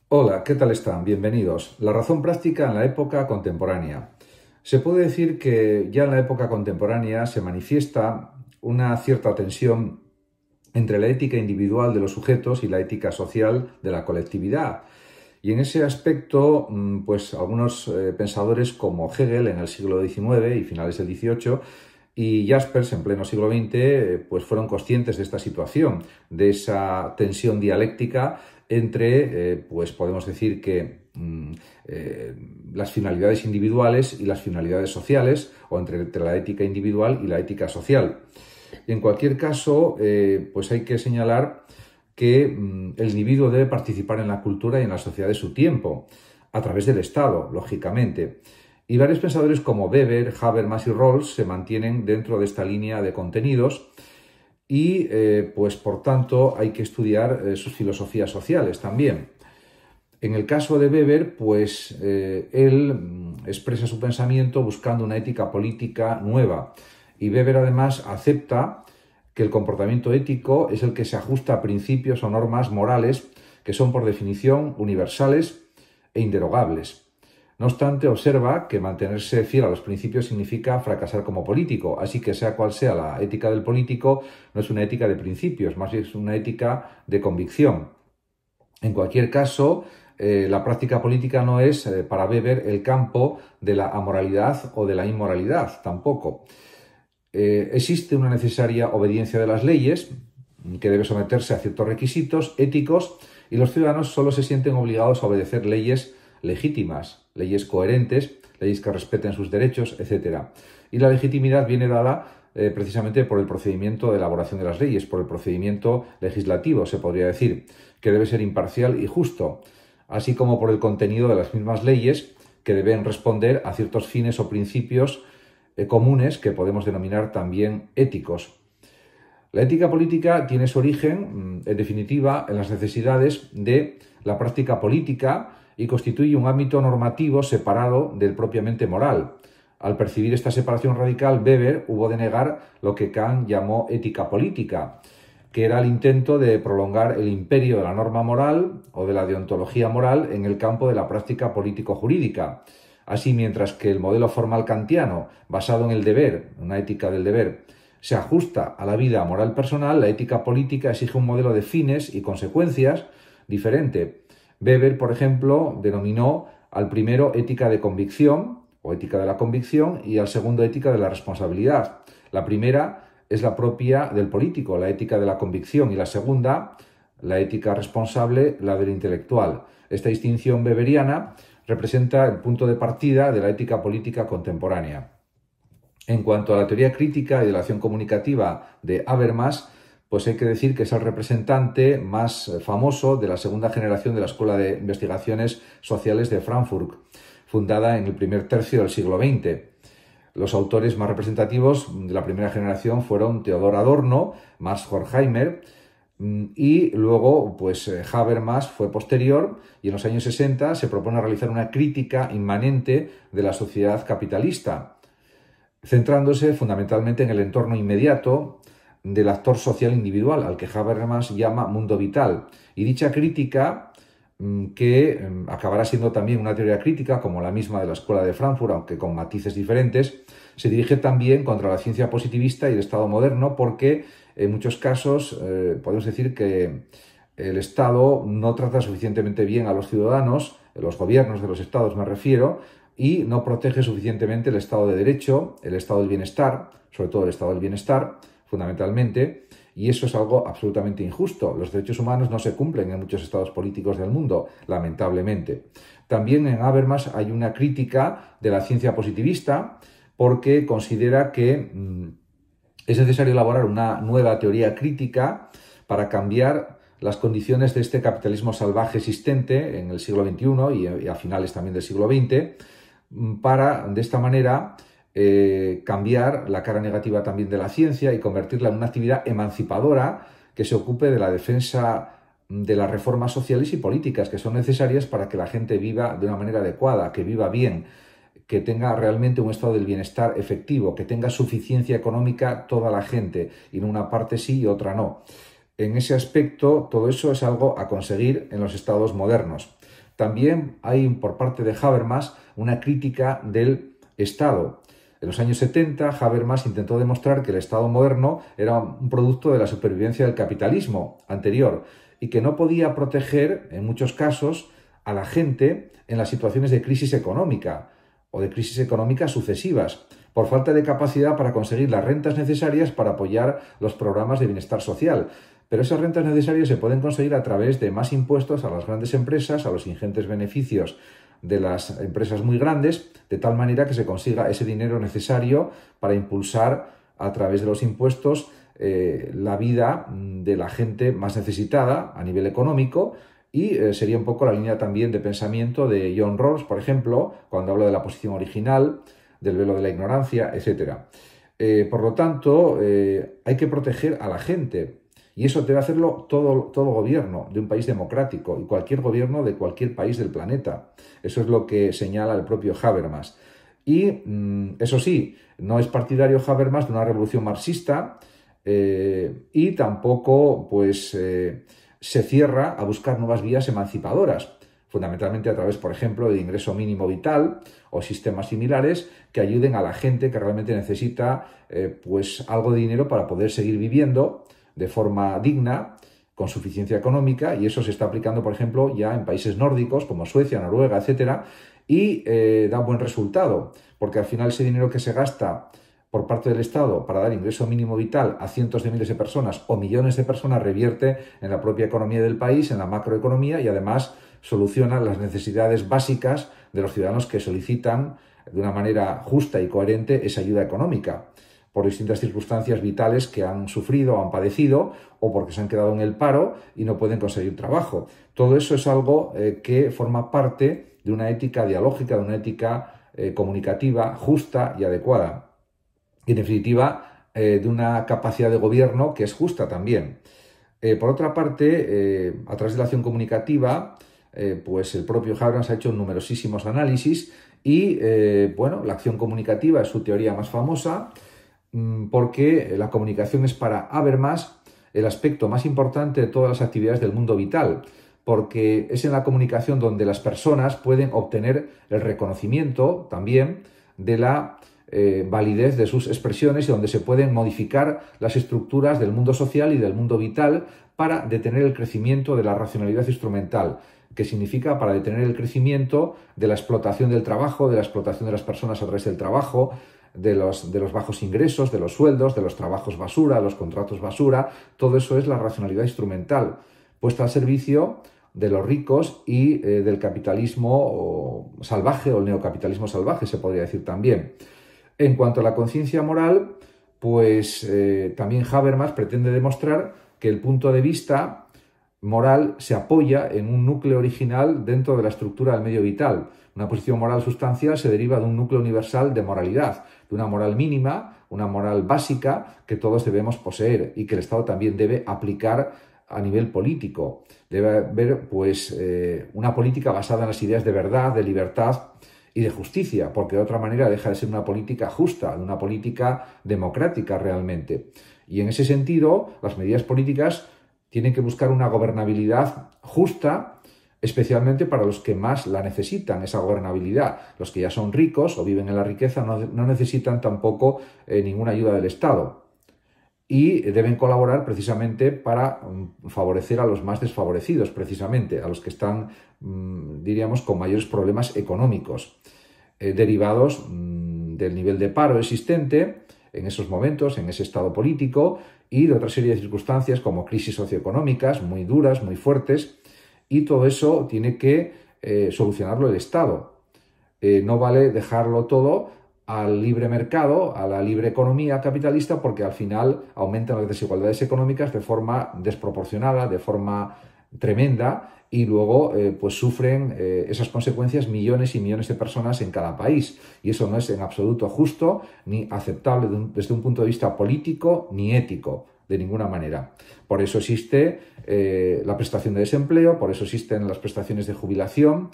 Hola, ¿qué tal están? Bienvenidos. La razón práctica en la época contemporánea. Se puede decir que ya en la época contemporánea se manifiesta una cierta tensión entre la ética individual de los sujetos y la ética social de la colectividad. Y en ese aspecto, pues algunos pensadores como Hegel en el siglo XIX y finales del XVIII y Jaspers en pleno siglo XX, pues fueron conscientes de esta situación, de esa tensión dialéctica entre, pues podemos decir que las finalidades individuales y las finalidades sociales, o entre la ética individual y la ética social. Y en cualquier caso, pues hay que señalar que el individuo debe participar en la cultura y en la sociedad de su tiempo, a través del Estado, lógicamente. Y varios pensadores como Weber, Habermas y Rawls se mantienen dentro de esta línea de contenidos y, pues por tanto, hay que estudiar sus filosofías sociales también. En el caso de Weber, pues él expresa su pensamiento buscando una ética política nueva. Y Weber además acepta que el comportamiento ético es el que se ajusta a principios o normas morales que son por definición universales e inderogables. No obstante, observa que mantenerse fiel a los principios significa fracasar como político, así que sea cual sea la ética del político, no es una ética de principios, más bien es una ética de convicción. En cualquier caso, la práctica política no es, para Weber, el campo de la amoralidad o de la inmoralidad, tampoco. Existe una necesaria obediencia de las leyes, que debe someterse a ciertos requisitos éticos, y los ciudadanos solo se sienten obligados a obedecer leyes legítimas, leyes coherentes, leyes que respeten sus derechos, etc. Y la legitimidad viene dada precisamente por el procedimiento de elaboración de las leyes, por el procedimiento legislativo, se podría decir, que debe ser imparcial y justo, así como por el contenido de las mismas leyes, que deben responder a ciertos fines o principios comunes que podemos denominar también éticos. La ética política tiene su origen, en definitiva, en las necesidades de la práctica política y constituye un ámbito normativo separado del propiamente moral. Al percibir esta separación radical, Weber hubo de negar lo que Kant llamó ética política, que era el intento de prolongar el imperio de la norma moral o de la deontología moral en el campo de la práctica político-jurídica. Así, mientras que el modelo formal kantiano, basado en el deber, una ética del deber, se ajusta a la vida moral personal, la ética política exige un modelo de fines y consecuencias diferente. Weber, por ejemplo, denominó al primero ética de convicción o ética de la convicción y al segundo ética de la responsabilidad. La primera es la propia del político, la ética de la convicción, y la segunda, la ética responsable, la del intelectual. Esta distinción weberiana representa el punto de partida de la ética política contemporánea. En cuanto a la teoría crítica y de la acción comunicativa de Habermas, pues hay que decir que es el representante más famoso de la segunda generación de la Escuela de Investigaciones Sociales de Frankfurt, fundada en el primer tercio del siglo XX. Los autores más representativos de la primera generación fueron Theodor Adorno, Max Horkheimer, y luego pues Habermas fue posterior, y en los años 60 se propone realizar una crítica inmanente de la sociedad capitalista, centrándose fundamentalmente en el entorno inmediato del actor social individual, al que Habermas llama mundo vital. Y dicha crítica, que acabará siendo también una teoría crítica como la misma de la Escuela de Frankfurt, aunque con matices diferentes, se dirige también contra la ciencia positivista y el Estado moderno, porque en muchos casos podemos decir que el Estado no trata suficientemente bien a los ciudadanos, los gobiernos de los estados me refiero, y no protege suficientemente el Estado de Derecho, el Estado del Bienestar, sobre todo el Estado del Bienestar, fundamentalmente, y eso es algo absolutamente injusto. Los derechos humanos no se cumplen en muchos estados políticos del mundo, lamentablemente. También en Habermas hay una crítica de la ciencia positivista, porque considera que es necesario elaborar una nueva teoría crítica para cambiar las condiciones de este capitalismo salvaje existente en el siglo XXI y a finales también del siglo XX, para, de esta manera, cambiar la cara negativa también de la ciencia y convertirla en una actividad emancipadora que se ocupe de la defensa de las reformas sociales y políticas que son necesarias para que la gente viva de una manera adecuada, que viva bien, que tenga realmente un estado del bienestar efectivo, que tenga suficiencia económica toda la gente, y no una parte sí y otra no. En ese aspecto, todo eso es algo a conseguir en los estados modernos. también hay por parte de Habermas una crítica del Estado. En los años 70, Habermas intentó demostrar que el Estado moderno era un producto de la supervivencia del capitalismo anterior y que no podía proteger, en muchos casos, a la gente en las situaciones de crisis económica o de crisis económicas sucesivas, por falta de capacidad para conseguir las rentas necesarias para apoyar los programas de bienestar social. Pero esas rentas necesarias se pueden conseguir a través de más impuestos a las grandes empresas, a los ingentes beneficios de las empresas muy grandes, de tal manera que se consiga ese dinero necesario para impulsar a través de los impuestos la vida de la gente más necesitada a nivel económico. Y sería un poco la línea también de pensamiento de John Rawls, por ejemplo, cuando habla de la posición original, del velo de la ignorancia, etc. Por lo tanto, hay que proteger a la gente. Y eso debe hacerlo todo gobierno de un país democrático y cualquier gobierno de cualquier país del planeta. Eso es lo que señala el propio Habermas. Y, eso sí, no es partidario Habermas de una revolución marxista y tampoco, pues, se cierra a buscar nuevas vías emancipadoras, fundamentalmente a través, por ejemplo, del ingreso mínimo vital o sistemas similares que ayuden a la gente que realmente necesita, pues, algo de dinero para poder seguir viviendo de forma digna, con suficiencia económica, y eso se está aplicando, por ejemplo, ya en países nórdicos como Suecia, Noruega, etcétera, y da buen resultado, porque al final ese dinero que se gasta por parte del Estado para dar ingreso mínimo vital a cientos de miles de personas o millones de personas revierte en la propia economía del país, en la macroeconomía, y además soluciona las necesidades básicas de los ciudadanos que solicitan de una manera justa y coherente esa ayuda económica, por distintas circunstancias vitales que han sufrido o han padecido, o porque se han quedado en el paro y no pueden conseguir trabajo. Todo eso es algo que forma parte de una ética dialógica, de una ética comunicativa justa y adecuada. Y, en definitiva, de una capacidad de gobierno que es justa también. Por otra parte, a través de la acción comunicativa, pues el propio Habermas ha hecho numerosísimos análisis y, bueno, la acción comunicativa es su teoría más famosa, porque la comunicación es para Habermas el aspecto más importante de todas las actividades del mundo vital, porque es en la comunicación donde las personas pueden obtener el reconocimiento también de la validez de sus expresiones y donde se pueden modificar las estructuras del mundo social y del mundo vital para detener el crecimiento de la racionalidad instrumental, que significa para detener el crecimiento de la explotación del trabajo, de la explotación de las personas a través del trabajo, de los bajos ingresos, de los sueldos, de los trabajos basura, los contratos basura. Todo eso es la racionalidad instrumental puesta al servicio de los ricos y del capitalismo salvaje, o el neocapitalismo salvaje, se podría decir también. En cuanto a la conciencia moral, pues también Habermas pretende demostrar que el punto de vista moral se apoya en un núcleo original dentro de la estructura del medio vital. Una posición moral sustancial se deriva de un núcleo universal de moralidad, de una moral mínima, una moral básica que todos debemos poseer y que el Estado también debe aplicar a nivel político. Debe haber, pues, una política basada en las ideas de verdad, de libertad y de justicia, porque de otra manera deja de ser una política justa, una política democrática realmente. Y en ese sentido, las medidas políticas tienen que buscar una gobernabilidad justa, especialmente para los que más la necesitan, esa gobernabilidad. Los que ya son ricos o viven en la riqueza no necesitan tampoco ninguna ayuda del Estado y deben colaborar precisamente para favorecer a los más desfavorecidos, precisamente a los que están, diríamos, con mayores problemas económicos derivados del nivel de paro existente en esos momentos, en ese estado político, y de otra serie de circunstancias como crisis socioeconómicas muy duras, muy fuertes, y todo eso tiene que solucionarlo el Estado. No vale dejarlo todo al libre mercado, a la libre economía capitalista, porque al final aumentan las desigualdades económicas de forma desproporcionada, de forma tremenda, y luego pues sufren esas consecuencias millones y millones de personas en cada país. Y eso no es en absoluto justo ni aceptable desde un punto de vista político ni ético, de ninguna manera. Por eso existe la prestación de desempleo, por eso existen las prestaciones de jubilación,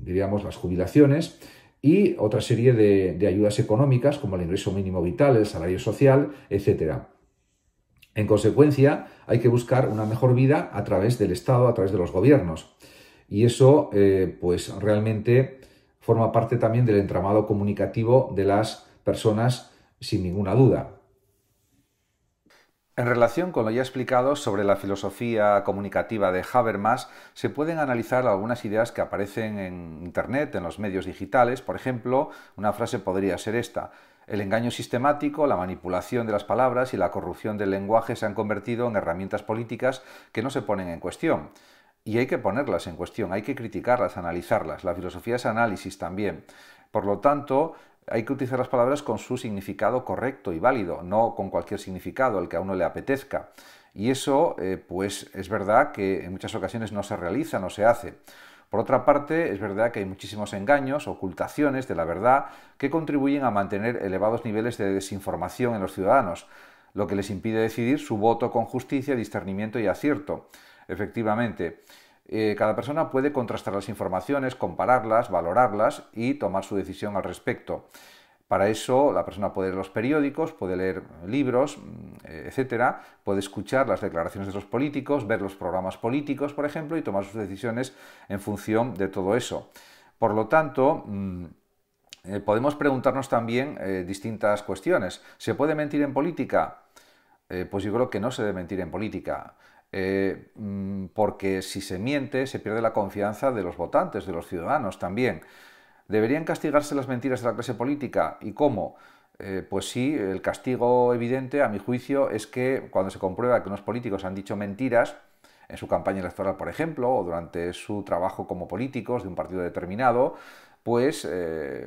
diríamos las jubilaciones, y otra serie de ayudas económicas como el ingreso mínimo vital, el salario social, etc. En consecuencia, hay que buscar una mejor vida a través del Estado, a través de los gobiernos. Y eso, pues realmente forma parte también del entramado comunicativo de las personas, sin ninguna duda. En relación con lo ya explicado sobre la filosofía comunicativa de Habermas, se pueden analizar algunas ideas que aparecen en Internet, en los medios digitales. Por ejemplo, una frase podría ser esta: el engaño sistemático, la manipulación de las palabras y la corrupción del lenguaje se han convertido en herramientas políticas que no se ponen en cuestión. Y hay que ponerlas en cuestión, hay que criticarlas, analizarlas. La filosofía es análisis también. Por lo tanto, hay que utilizar las palabras con su significado correcto y válido, no con cualquier significado, el que a uno le apetezca. Y eso, pues es verdad que en muchas ocasiones no se realiza, no se hace. Por otra parte, es verdad que hay muchísimos engaños, ocultaciones de la verdad, que contribuyen a mantener elevados niveles de desinformación en los ciudadanos, lo que les impide decidir su voto con justicia, discernimiento y acierto. Efectivamente, cada persona puede contrastar las informaciones, compararlas, valorarlas y tomar su decisión al respecto. Para eso la persona puede leer los periódicos, puede leer libros, etcétera, puede escuchar las declaraciones de los políticos, ver los programas políticos, por ejemplo, y tomar sus decisiones en función de todo eso. Por lo tanto, podemos preguntarnos también distintas cuestiones. ¿Se puede mentir en política? Pues yo creo que no se debe mentir en política. Porque si se miente se pierde la confianza de los votantes, de los ciudadanos también. ¿Deberían castigarse las mentiras de la clase política? ¿Y cómo? Pues sí, el castigo evidente, a mi juicio, es que cuando se comprueba que unos políticos han dicho mentiras, en su campaña electoral, por ejemplo, o durante su trabajo como políticos de un partido determinado, pues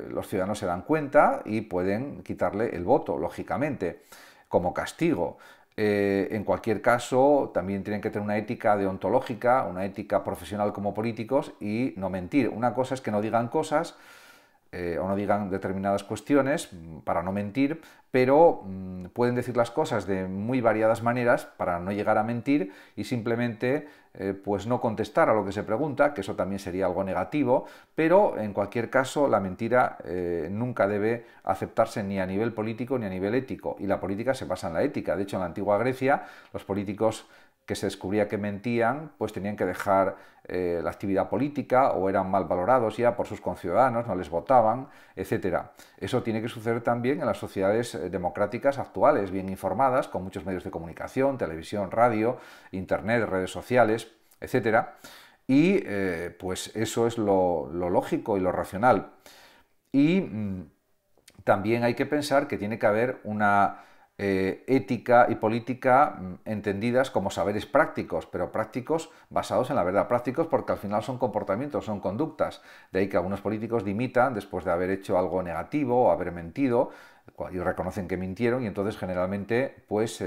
los ciudadanos se dan cuenta y pueden quitarle el voto, lógicamente, como castigo. En cualquier caso, también tienen que tener una ética deontológica, una ética profesional como políticos y no mentir. Una cosa es que no digan cosas o no digan determinadas cuestiones para no mentir, pero pueden decir las cosas de muy variadas maneras para no llegar a mentir y simplemente pues no contestar a lo que se pregunta, que eso también sería algo negativo, pero en cualquier caso la mentira nunca debe aceptarse ni a nivel político ni a nivel ético, y la política se basa en la ética. De hecho, en la antigua Grecia los políticos que se descubría que mentían, pues tenían que dejar la actividad política o eran mal valorados ya por sus conciudadanos, no les votaban, etcétera. Eso tiene que suceder también en las sociedades democráticas actuales, bien informadas, con muchos medios de comunicación, televisión, radio, internet, redes sociales, etcétera. Y pues eso es lo lógico y lo racional. Y también hay que pensar que tiene que haber una ética y política entendidas como saberes prácticos, pero prácticos basados en la verdad, prácticos porque al final son comportamientos, son conductas. De ahí que algunos políticos dimitan después de haber hecho algo negativo o haber mentido y reconocen que mintieron, y entonces generalmente pues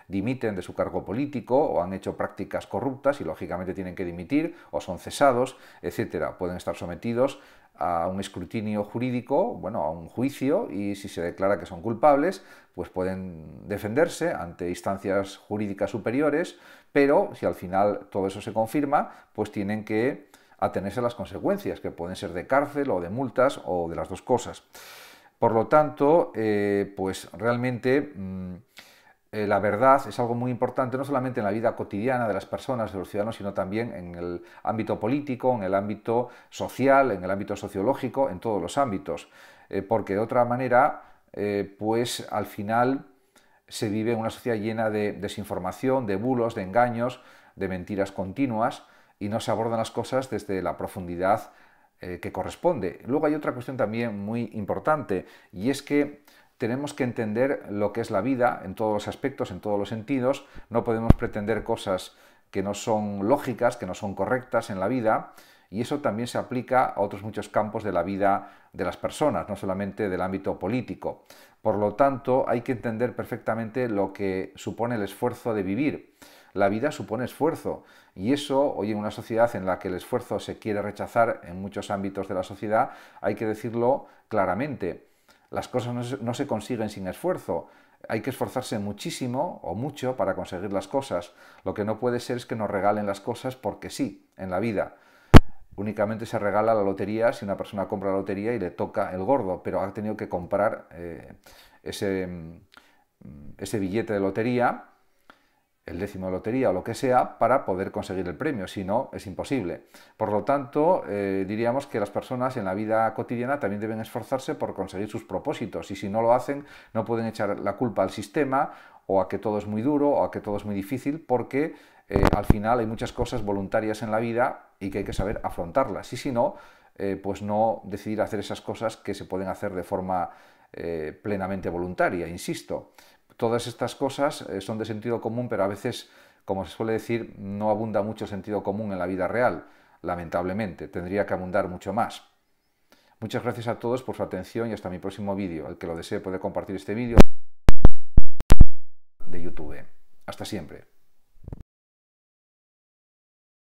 dimiten de su cargo político o han hecho prácticas corruptas y lógicamente tienen que dimitir o son cesados, etcétera. Pueden estar sometidos a un escrutinio jurídico, bueno, a un juicio, y si se declara que son culpables, pues pueden defenderse ante instancias jurídicas superiores, pero si al final todo eso se confirma, pues tienen que atenerse a las consecuencias, que pueden ser de cárcel o de multas o de las dos cosas. Por lo tanto, pues realmente la verdad es algo muy importante, no solamente en la vida cotidiana de las personas, de los ciudadanos, sino también en el ámbito político, en el ámbito social, en el ámbito sociológico, en todos los ámbitos. Porque de otra manera, pues al final se vive en una sociedad llena de desinformación, de bulos, de engaños, de mentiras continuas, y no se abordan las cosas desde la profundidad que corresponde. Luego hay otra cuestión también muy importante, y es que tenemos que entender lo que es la vida en todos los aspectos, en todos los sentidos. No podemos pretender cosas que no son lógicas, que no son correctas en la vida, y eso también se aplica a otros muchos campos de la vida de las personas, no solamente del ámbito político. Por lo tanto, hay que entender perfectamente lo que supone el esfuerzo de vivir. La vida supone esfuerzo, y eso, hoy en una sociedad en la que el esfuerzo se quiere rechazar en muchos ámbitos de la sociedad, hay que decirlo claramente. Las cosas no se consiguen sin esfuerzo. Hay que esforzarse muchísimo o mucho para conseguir las cosas. Lo que no puede ser es que nos regalen las cosas porque sí, en la vida. Únicamente se regala la lotería si una persona compra la lotería y le toca el gordo, pero ha tenido que comprar ese billete de lotería el décimo de lotería o lo que sea para poder conseguir el premio, si no es imposible. Por lo tanto, diríamos que las personas en la vida cotidiana también deben esforzarse por conseguir sus propósitos y si no lo hacen no pueden echar la culpa al sistema o a que todo es muy duro o a que todo es muy difícil porque al final hay muchas cosas voluntarias en la vida y que hay que saber afrontarlas y si no, pues no decidir hacer esas cosas que se pueden hacer de forma plenamente voluntaria, insisto. Todas estas cosas son de sentido común, pero a veces, como se suele decir, no abunda mucho sentido común en la vida real, lamentablemente. Tendría que abundar mucho más. Muchas gracias a todos por su atención y hasta mi próximo vídeo. El que lo desee puede compartir este vídeo de YouTube. Hasta siempre.